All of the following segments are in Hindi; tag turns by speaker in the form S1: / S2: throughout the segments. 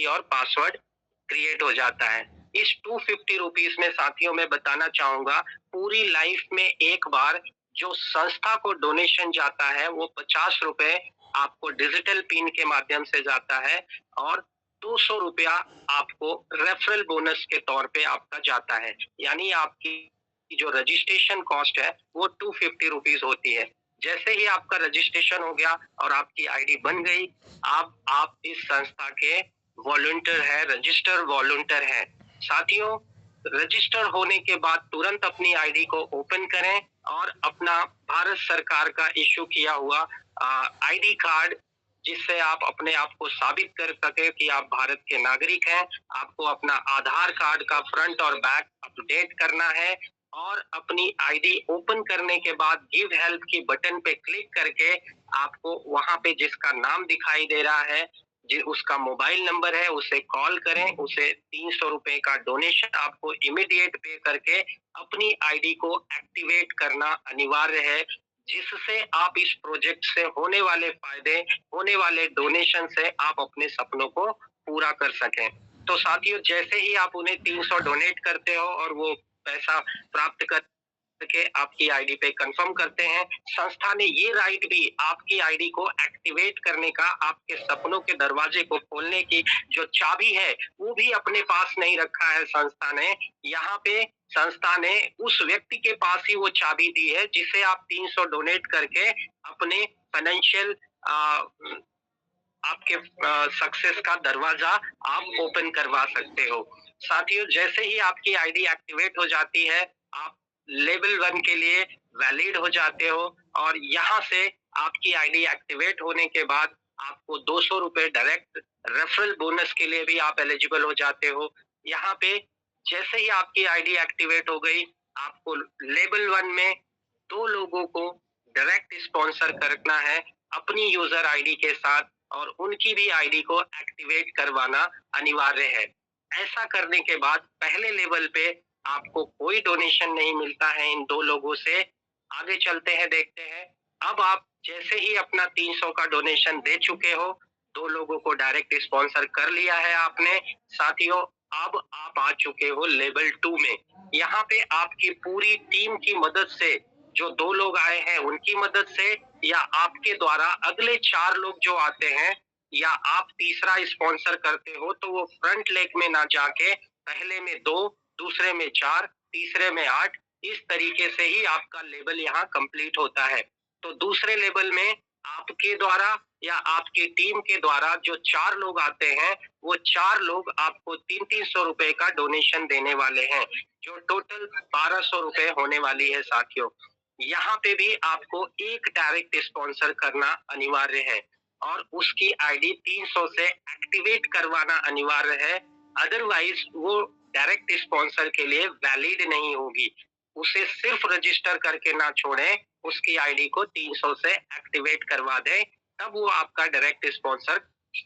S1: और पासवर्ड क्रिएट हो जाता है। इस 250 रुपीज में साथियों मैं बताना चाहूंगा, पूरी लाइफ में एक बार जो संस्था को डोनेशन जाता है वो 50 रुपए आपको डिजिटल पिन के माध्यम से जाता है और 200 रुपया आपको रेफरल बोनस के तौर पे आपका जाता है। यानी आपकी जो रजिस्ट्रेशन कॉस्ट है वो 250 रुपीज होती है। जैसे ही आपका रजिस्ट्रेशन हो गया और आपकी आईडी बन गई, आप इस संस्था के वॉलंटियर है, रजिस्टर वॉलंटियर है। साथियों, रजिस्टर होने के बाद तुरंत अपनी आईडी को ओपन करें और अपना भारत सरकार का इश्यू किया हुआ आईडी कार्ड, जिससे आप अपने आप को साबित कर सके कि आप भारत के नागरिक हैं। आपको अपना आधार कार्ड का फ्रंट और बैक अपडेट करना है और अपनी आईडी ओपन करने के बाद गिव हेल्प की बटन पे क्लिक करके आपको वहां पे जिसका नाम दिखाई दे रहा है, उसका मोबाइल नंबर है, उसे कॉल करें। उसे 300 रुपए का डोनेशन आपको इमीडिएट पे करके अपनी आईडी को एक्टिवेट करना अनिवार्य है, जिससे आप इस प्रोजेक्ट से होने वाले फायदे, होने वाले डोनेशन से आप अपने सपनों को पूरा कर सकें। तो साथियों, जैसे ही आप उन्हें 300 डोनेट करते हो और वो पैसा प्राप्त कर के आपकी आईडी पे कंफर्म करते हैं, संस्था ने ये राइट भी आपकी आईडी को एक्टिवेट करने का, आपके सपनों के दरवाजे को खोलने की जो चाबी है वो भी अपने पास नहीं रखा है संस्था ने। यहाँ पे संस्था ने उस व्यक्ति के पास ही वो चाबी दी है जिसे आप 300 डोनेट करके अपने फाइनेंशियल आपके सक्सेस का दरवाजा आप ओपन करवा सकते हो। साथियों, जैसे ही आपकी आईडी एक्टिवेट हो जाती है, आप लेवल 1 के लिए वैलिड हो जाते हो और यहाँ से आपकी आईडी एक्टिवेट होने के बाद आपको 200 रुपए डायरेक्ट रेफरल बोनस के लिए भी आप एलिजिबल हो जाते हो। यहाँ पे जैसे ही आपकी आईडी एक्टिवेट हो गई, आपको लेवल 1 में 2 लोगों को डायरेक्ट स्पॉन्सर करना है अपनी यूजर आईडी के साथ और उनकी भी आईडी को एक्टिवेट करवाना अनिवार्य है। ऐसा करने के बाद पहले लेवल पे आपको कोई डोनेशन नहीं मिलता है इन 2 लोगों से। आगे चलते हैं, देखते हैं। अब आप जैसे ही अपना 300 का डोनेशन दे चुके हो, 2 लोगों को डायरेक्ट स्पॉन्सर कर लिया है आपने। साथियों, अब आप आ चुके हो लेवल 2 में। यहाँ पे आपकी पूरी टीम की मदद से, जो 2 लोग आए हैं उनकी मदद से या आपके द्वारा अगले 4 लोग जो आते हैं, या आप तीसरा स्पॉन्सर करते हो तो वो फ्रंट लेग में ना जाके पहले में 2, दूसरे में 4, तीसरे में 8, इस तरीके से ही आपका लेवल यहाँ कंप्लीट होता है। तो दूसरे लेवल में आपके द्वारा या आपकी टीम के द्वारा जो 4 लोग आते हैं, वो 4 लोग आपको 300-300 रुपए का डोनेशन देने वाले हैं, जो टोटल 1200 रुपए होने वाली है साथियों। यहाँ पे भी आपको एक डायरेक्ट स्पॉन्सर करना अनिवार्य है और उसकी आईडी 300 से एक्टिवेट करवाना अनिवार्य है। अदरवाइज वो डायरेक्ट स्पॉन्सर के लिए वैलिड नहीं होगी। उसे सिर्फ रजिस्टर करके ना छोड़ें, उसकी आईडी को 300 से एक्टिवेट करवा दें, तब वो आपका डायरेक्ट स्पॉन्सर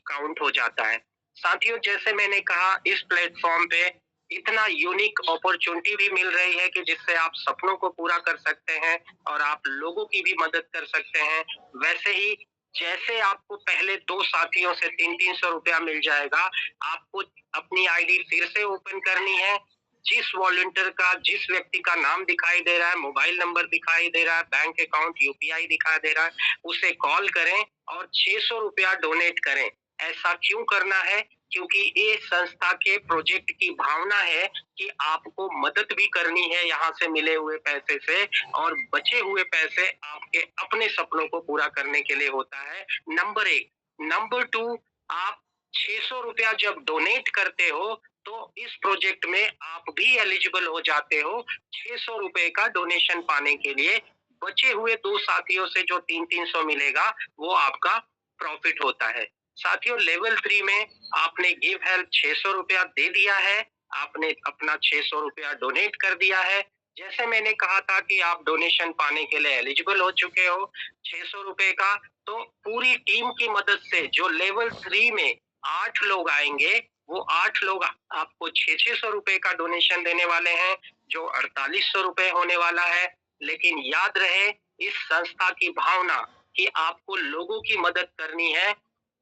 S1: काउंट हो जाता है। साथियों, जैसे मैंने कहा, इस प्लेटफॉर्म पे इतना यूनिक अपॉर्चुनिटी भी मिल रही है कि जिससे आप सपनों को पूरा कर सकते हैं और आप लोगों की भी मदद कर सकते हैं। वैसे ही जैसे आपको पहले 2 साथियों से 300-300 रुपया मिल जाएगा, आपको अपनी आईडी फिर से ओपन करनी है। जिस वॉलंटियर का, जिस व्यक्ति का नाम दिखाई दे रहा है, मोबाइल नंबर दिखाई दे रहा है, बैंक अकाउंट, यूपीआई दिखाई दे रहा है, उसे कॉल करें और 600 रुपया डोनेट करें। ऐसा क्यों करना है? क्योंकि ये संस्था के प्रोजेक्ट की भावना है कि आपको मदद भी करनी है यहाँ से मिले हुए पैसे से, और बचे हुए पैसे आपके अपने सपनों को पूरा करने के लिए होता है, नंबर 1। नंबर 2, आप 600 रुपया जब डोनेट करते हो तो इस प्रोजेक्ट में आप भी एलिजिबल हो जाते हो 600 रुपए का डोनेशन पाने के लिए। बचे हुए 2 साथियों से जो 300-300 मिलेगा वो आपका प्रॉफिट होता है। साथियों, लेवल 3 में आपने गिव हेल्प 600 रुपया दे दिया है, आपने अपना 600 रुपया डोनेट कर दिया है। जैसे मैंने कहा था कि आप डोनेशन पाने के लिए एलिजिबल हो चुके हो 600 रुपए का, तो पूरी टीम की मदद से जो लेवल 3 में 8 लोग आएंगे, वो 8 लोग आपको 600-600 रुपए का डोनेशन देने वाले हैं, जो 4800 रुपए होने वाला है। लेकिन याद रहे, इस संस्था की भावना कि आपको लोगों की मदद करनी है,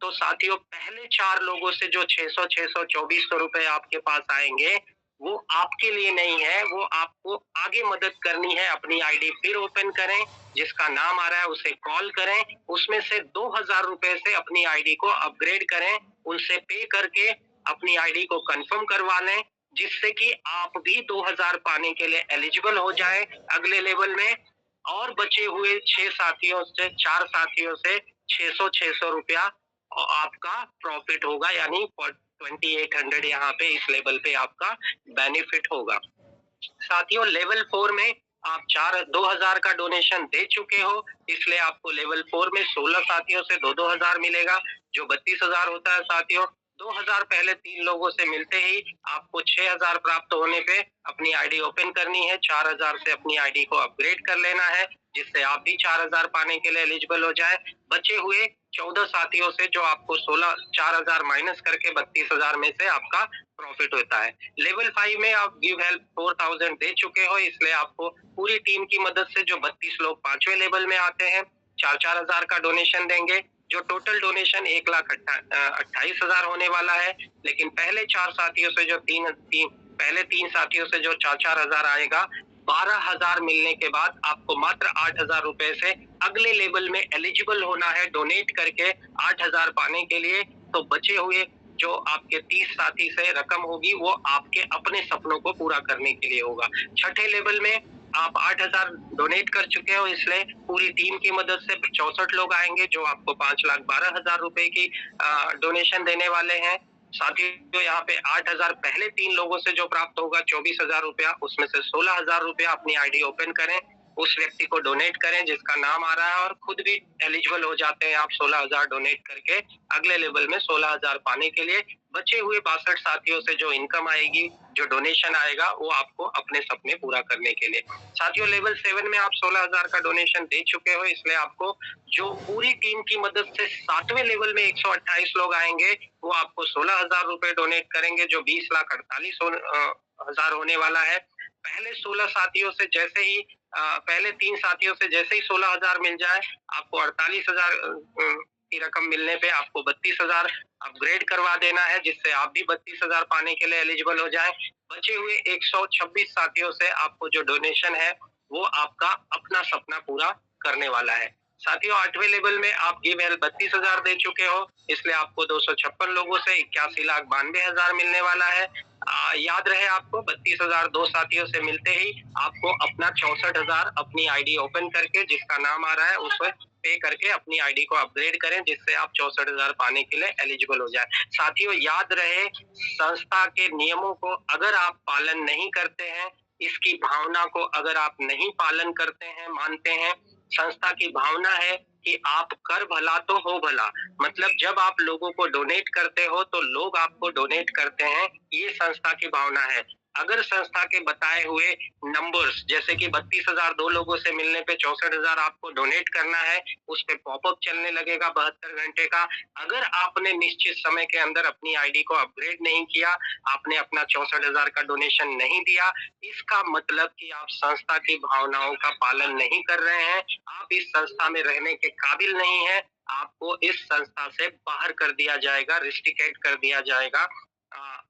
S1: तो साथियों पहले 4 लोगों से जो 600, 600, 2400 रुपए आपके पास आएँगे, वो आपके लिए नहीं है, वो आपको आगे मदद करनी है। अपनी आईडी फिर ओपन करें, जिसका नाम आ रहा है उसे कॉल करें, उसमें से 2000 रुपए से अपनी आईडी को अपग्रेड करें, उनसे पे करके अपनी आईडी को कन्फर्म करवा लें, जिससे कि आप भी 2000 पाने के लिए एलिजिबल हो जाएँ अगले लेवल में। और बचे हुए 6 साथियों से 4 साथियों से 600 रुपया आपका प्रॉफिट होगा, यानी 2800 यहाँ पे इस लेवल पे आपका बेनिफिट होगा। साथियों लेवल 4 में आप 2000 का डोनेशन दे चुके हो, इसलिए आपको लेवल 4 में 16 साथियों से 2-2000 मिलेगा, जो 32,000 होता है साथियों। 2000 पहले 3 लोगों से मिलते ही आपको 6000 प्राप्त होने पे अपनी आईडी ओपन करनी है, 4000 से अपनी आईडी को अपग्रेड कर लेना है, जिससे आप भी 4000 पाने के लिए एलिजिबल हो जाए। बचे हुए 14 साथियों से जो आपको 4000 माइनस करके 32,000 में से आपका प्रॉफिट होता है। लेवल 5 में आप गिव हेल्प 4000 दे चुके हो, इसलिए आपको पूरी टीम की मदद से जो 32 लोग 5वें लेवल में आते हैं, 4-4 हजार का डोनेशन देंगे, जो टोटल डोनेशन 1,28,000 होने वाला है। लेकिन पहले 4 साथियों से जो 3 साथियों से जो 4-4 हजार आएगा, 12,000 मिलने के बाद आपको मात्र 8,000 रुपए से अगले लेवल में एलिजिबल होना है डोनेट करके 8,000 पाने के लिए। तो बचे हुए जो आपके 30 साथी से रकम होगी, वो आपके अपने सपनों को पूरा करने के लिए होगा। छठे लेवल में आप 8,000 डोनेट कर चुके हो, इसलिए पूरी टीम की मदद से 64 लोग आएंगे, जो आपको 5,12,000 रुपए की डोनेशन देने वाले हैं। साथ ही जो यहाँ पे 8,000 पहले 3 लोगों से जो प्राप्त होगा 24,000 रुपया, उसमें से 16,000 रुपया अपनी आईडी ओपन करें, उस व्यक्ति को डोनेट करें जिसका नाम आ रहा है, और खुद भी एलिजिबल हो जाते हैं आप 16,000 डोनेट करके अगले लेवल में 16,000 पाने के लिए। बचे हुए 62 साथियों से जो इनकम आएगी, जो डोनेशन आएगा, वो आपको अपने सपने पूरा करने के लिए। साथियों लेवल 7 में आप 16,000 का डोनेशन दे चुके हो, इसलिए आपको जो पूरी टीम की मदद से 7वें लेवल में 128 लोग आएंगे, वो आपको 16,000 रुपए डोनेट करेंगे, जो 20,48,000 होने वाला है। पहले 16 साथियों से जैसे ही पहले 3 साथियों से जैसे ही 16,000 मिल जाए, आपको 48,000 की रकम मिलने पे आपको 32,000 अपग्रेड करवा देना है, जिससे आप भी 32,000 पाने के लिए एलिजिबल हो जाएँ। बचे हुए 126 साथियों से आपको जो डोनेशन है, वो आपका अपना सपना पूरा करने वाला है। साथियों 8वें लेवल में आप गिव हेल्प 32,000 दे चुके हो, इसलिए आपको 256 लोगों से 81,92,000 मिलने वाला है। याद रहे आपको 32,000 2 साथियों से मिलते ही आपको अपना 64,000 अपनी आईडी ओपन करके, जिसका नाम आ रहा है उस पर पे करके अपनी आईडी को अपग्रेड करें, जिससे आप 64,000 पाने के लिए एलिजिबल हो जाए। साथियों याद रहे, संस्था के नियमों को अगर आप पालन नहीं करते हैं, इसकी भावना को अगर आप नहीं पालन करते हैं, मानते हैं, संस्था की भावना है कि आप कर भला तो हो भला। मतलब जब आप लोगों को डोनेट करते हो, तो लोग आपको डोनेट करते हैं, ये संस्था की भावना है। अगर संस्था के बताए हुए नंबर्स, जैसे कि 32,000 2 लोगों से मिलने पे 64,000 आपको डोनेट करना है, उस पे पॉपअप चलने लगेगा 72 घंटे का। अगर आपने निश्चित समय के अंदर अपनी आईडी को अपग्रेड नहीं किया, आपने अपना 64,000 का डोनेशन नहीं दिया, इसका मतलब कि आप संस्था की भावनाओं का पालन नहीं कर रहे हैं, आप इस संस्था में रहने के काबिल नहीं हैं, आपको इस संस्था से बाहर कर दिया जाएगा, रिस्ट्रिकेट कर दिया जाएगा।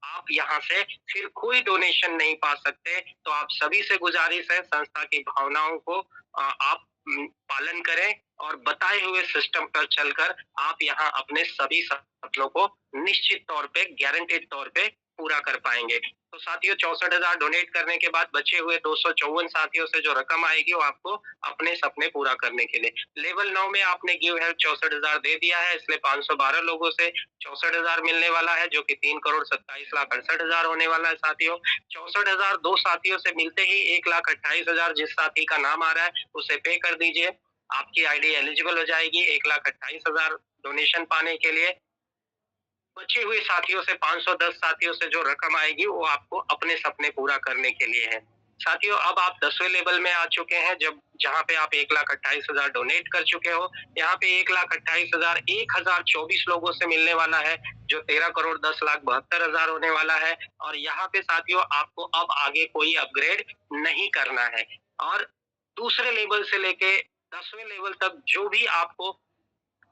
S1: आप यहाँ से फिर कोई डोनेशन नहीं पा सकते। तो आप सभी से गुजारिश है, संस्था की भावनाओं को आप पालन करें, और बताए हुए सिस्टम पर चलकर आप यहाँ अपने सभी सपनों को निश्चित तौर पे, गारंटीड तौर पे पूरा कर पाएंगे। तो साथियों 64,000 डोनेट करने के बाद बचे हुए 254 साथियों से जो रकम आएगी, वो आपको अपने सपने पूरा करने के लिए। लेवल 9 में आपने गिव हेल्प 64,000 दे दिया है, इसलिए 512 लोगों से 64,000 मिलने वाला है, जो कि 3,27,68,000 होने वाला है साथियों। 64,000 2 साथियों से मिलते ही 1,28,000 जिस साथी का नाम आ रहा है, उसे पे कर दीजिए। आपकी आईडी एलिजिबल हो जाएगी 1,28,000 डोनेशन पाने के लिए। बचे हुए साथियों से 510 साथियों से जो रकम आएगी, वो आपको अपने सपने पूरा करने के लिए है। साथियों अब आप 10वें लेवल में आ चुके हैं, जहाँ पे आप 1,28,000 डोनेट कर चुके हो। यहाँ पे 1,28,000 1,024 लोगों से मिलने वाला है, जो 13,10,72,000 होने वाला है। और यहाँ पे साथियों आपको अब आगे कोई अपग्रेड नहीं करना है, और दूसरे लेवल से लेके 10वें लेवल तक जो भी आपको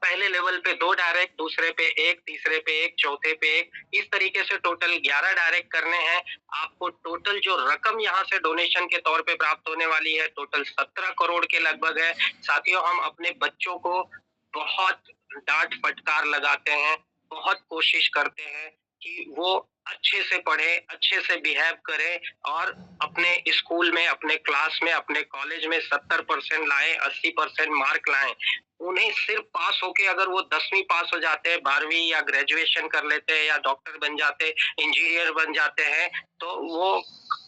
S1: पहले लेवल पे 2 डायरेक्ट, दूसरे पे 1, तीसरे पे 1, चौथे पे 1, इस तरीके से टोटल 11 डायरेक्ट करने हैं। आपको टोटल जो रकम यहाँ से डोनेशन के तौर पे प्राप्त होने वाली है, टोटल 17 करोड़ के लगभग है। साथियों, हम अपने बच्चों को बहुत डाँट-फटकार लगाते हैं, बहुत कोशिश करते हैं कि वो अच्छे से पढ़ें, अच्छे से बिहेव करें और अपने स्कूल में, अपने क्लास में, अपने कॉलेज में 70% लाएँ, 80% मार्क लाएँ। उन्हें सिर्फ पास होके अगर वो 10वीं पास हो जाते हैं, 12वीं या ग्रेजुएशन कर लेते हैं या डॉक्टर बन जाते, इंजीनियर बन जाते हैं, तो वो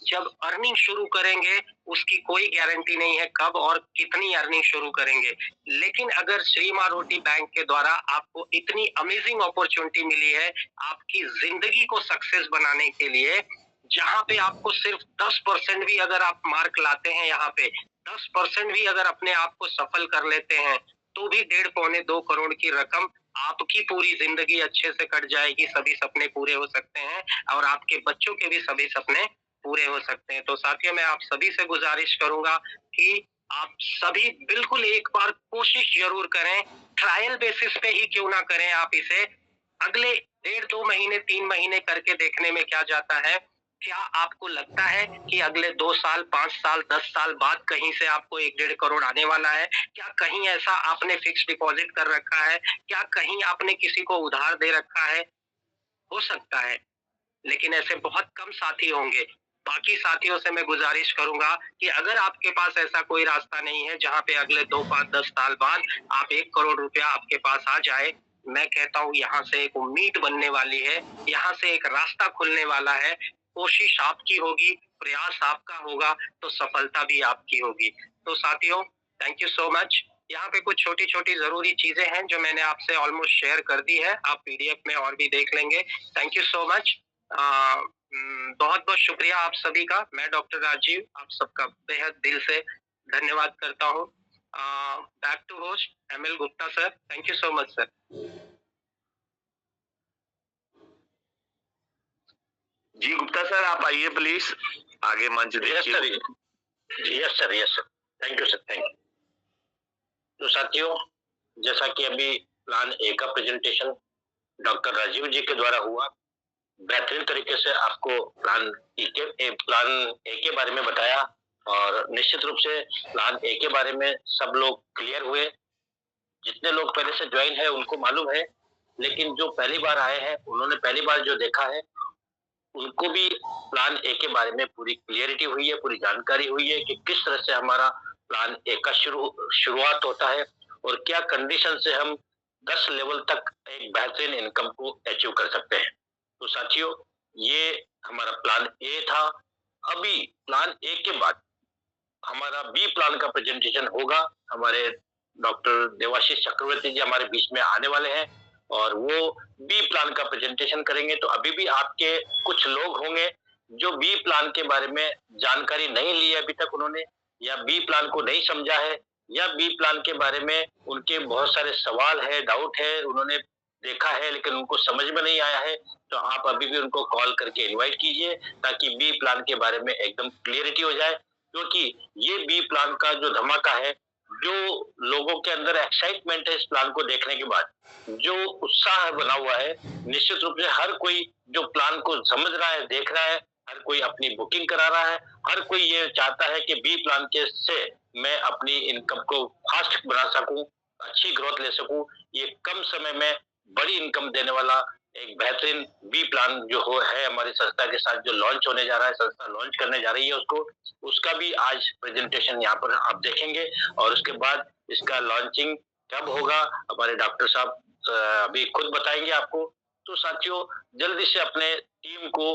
S1: जब अर्निंग शुरू करेंगे, उसकी कोई गारंटी नहीं है कब और कितनी अर्निंग शुरू करेंगे। लेकिन अगर श्री माँ रोटी बैंक के द्वारा आपको इतनी अमेजिंग अपॉर्च्युनिटी मिली है, आपकी ज़िंदगी को सक्सेस बनाने के लिए, जहाँ पे आपको सिर्फ 10% भी अगर आप मार्क लाते हैं यहाँ पे, 10% भी अगर अपने आप को सफल कर लेते हैं, तो भी 1.5 पौने 2 करोड़ की रकम आपकी पूरी ज़िंदगी अच्छे से कट जाएगी, सभी सपने पूरे हो सकते हैं और आपके बच्चों के भी सभी सपने पूरे हो सकते हैं। तो साथियों, मैं आप सभी से गुज़ारिश करूँगा कि आप सभी बिल्कुल एक बार कोशिश ज़रूर करें, ट्रायल बेसिस पे ही क्यों ना करें आप इसे। अगले 1.5-2 महीने, 3 महीने करके देखने में क्या जाता है? क्या आपको लगता है कि अगले 2 साल, 5 साल, 10 साल बाद कहीं से आपको 1 डेढ़ करोड़ आने वाला है? क्या कहीं ऐसा आपने फिक्स्ड डिपॉज़िट कर रखा है? क्या कहीं आपने किसी को उधार दे रखा है? हो सकता है, लेकिन ऐसे बहुत कम साथी होंगे। बाकी साथियों से मैं गुज़ारिश करूँगा कि अगर आपके पास ऐसा कोई रास्ता नहीं है जहाँ पे अगले 2, 5, 10 साल बाद आप 1 करोड़ रुपया आपके पास आ जाए, मैं कहता हूँ यहाँ से एक उम्मीद बनने वाली है, यहाँ से एक रास्ता खुलने वाला है। कोशिश आपकी होगी, प्रयास आपका होगा, तो सफलता भी आपकी होगी। तो साथियों, थैंक यू सो मच। यहाँ पे कुछ छोटी-छोटी ज़रूरी चीज़ें हैं जो मैंने आपसे ऑलमोस्ट शेयर कर दी है। आप पीडीएफ में और भी देख लेंगे। Thank you so much. बहुत-बहुत शुक्रिया आप सभी का। मैं डॉक्टर राजीव आप सबका बेहद दिल से धन्यवाद करता हूँ। Back to host ML Gupta sir. Thank you so much sir.
S2: जी गुप्ता सर, आप आइए प्लीज, आगे मंच देखिए।
S1: Yes sir, yes sir. Thank you sir, thank you. तो साथियों, जैसा कि अभी प्लान ए का प्रेजेंटेशन डॉक्टर राजीव जी के द्वारा हुआ, बेहतरीन तरीके से आपको प्लान ए के बारे में बताया और निश्चित रूप से प्लान ए के बारे में सब लोग क्लियर हुए। जितने लोग पहले से ज्वाइन है उनको मालूम है, लेकिन जो पहली बार आए हैं उन्होंने पहली बार जो देखा है, उनको भी प्लान ए के बारे में पूरी क्लियरिटी हुई है, पूरी जानकारी हुई है कि किस तरह से हमारा प्लान ए का शुरुआत होता है और क्या कंडीशन से हम 10 लेवल तक एक बेहतरीन इनकम को अचीव कर सकते हैं। तो साथियों, ये हमारा प्लान ए था। अभी प्लान ए के बाद हमारा बी प्लान का प्रेजेंटेशन होगा। हमारे डॉक्टर देवाशीष चक्रवर्ती जी हमारे बीच में आने वाले हैं और वो बी प्लान का प्रेजेंटेशन करेंगे। तो अभी भी आपके कुछ लोग होंगे जो बी प्लान के बारे में जानकारी नहीं ली है अभी तक उन्होंने, या बी प्लान को नहीं समझा है, या बी प्लान के बारे में उनके बहुत सारे सवाल है, डाउट है, उन्होंने देखा है लेकिन उनको समझ में नहीं आया है। तो आप अभी भी उनको कॉल करके इनवाइट कीजिए ताकि बी प्लान के बारे में एकदम क्लियरिटी हो जाए, क्योंकि ये बी प्लान का जो धमाका है, जो लोगों के अंदर एक्साइटमेंट है इस प्लान को देखने के बाद, जो उत्साह बना हुआ है, निश्चित रूप से हर कोई जो प्लान को समझ रहा है, देख रहा है, हर कोई अपनी बुकिंग करा रहा है, हर कोई ये चाहता है कि बी प्लान के से मैं अपनी इनकम को फास्ट बना सकूं, अच्छी ग्रोथ ले सकूं, ये कम समय में बड़ी इनकम देने वाला एक बेहतरीन बी प्लान जो हो है हमारी संस्था के साथ जो लॉन्च होने जा रहा है, संस्था लॉन्च करने जा रही है उसको, उसका भी आज प्रेजेंटेशन यहाँ पर आप देखेंगे और उसके बाद इसका लॉन्चिंग कब होगा हमारे डॉक्टर साहब अभी खुद बताएंगे आपको। तो साथियों, जल्दी से अपने टीम को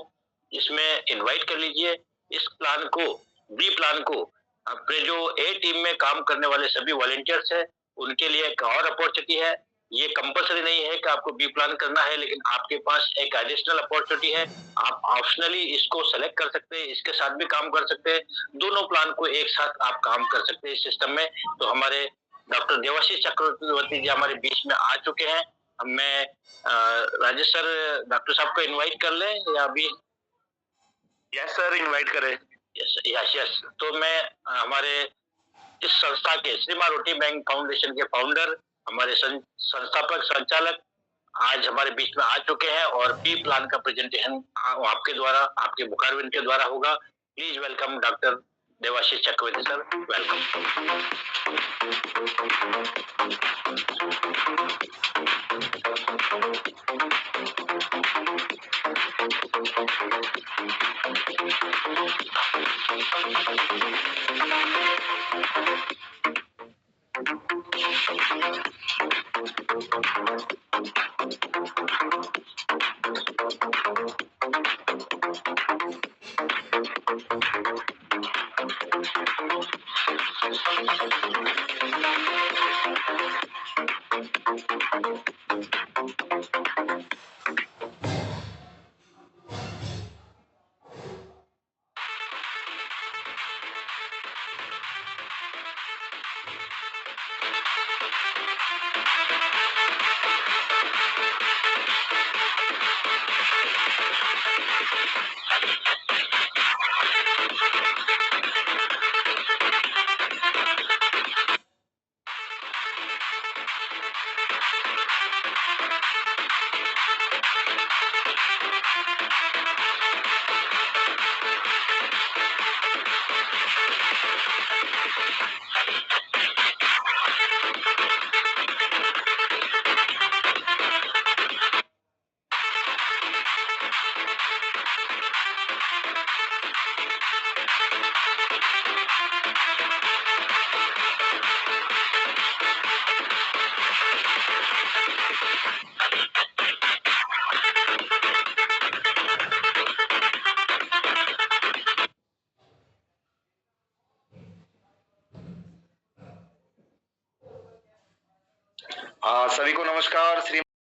S1: इसमें इनवाइट कर लीजिए। इस प्लान को, बी प्लान को, अपने जो ए टीम में काम करने वाले सभी वॉलंटियर्स हैं उनके लिए एक और अपॉर्चुनिटी है। ये कंपल्सरी नहीं है कि आपको बी प्लान करना है, लेकिन आपके पास एक एडिशनल अपॉर्चुनिटी है। आप ऑप्शनली इसको सेलेक्ट कर सकते हैं, इसके साथ भी काम कर सकते हैं, दोनों प्लान को एक साथ आप काम कर सकते हैं इस सिस्टम में। तो हमारे डॉक्टर देवाशीष चक्रवर्ती जी हमारे बीच में आ चुके हैं। मैं राजेश सर, डॉक्टर साहब को इन्वाइट कर लें या अभी?
S2: यस सर, इनवाइट करें।
S1: यस। तो मैं हमारे इस संस्था के श्री माँ रोटी बैंक फाउंडेशन के फाउंडर
S3: हमारे संस्थापक संचालक आज हमारे बीच में आ चुके हैं और बी प्लान का प्रेजेंटेशन आपके द्वारा, आपके मुखारबिंद के द्वारा होगा। Please welcome doctor Devashish Chakravarti sir, welcome.
S2: सभी को नमस्कार। श्री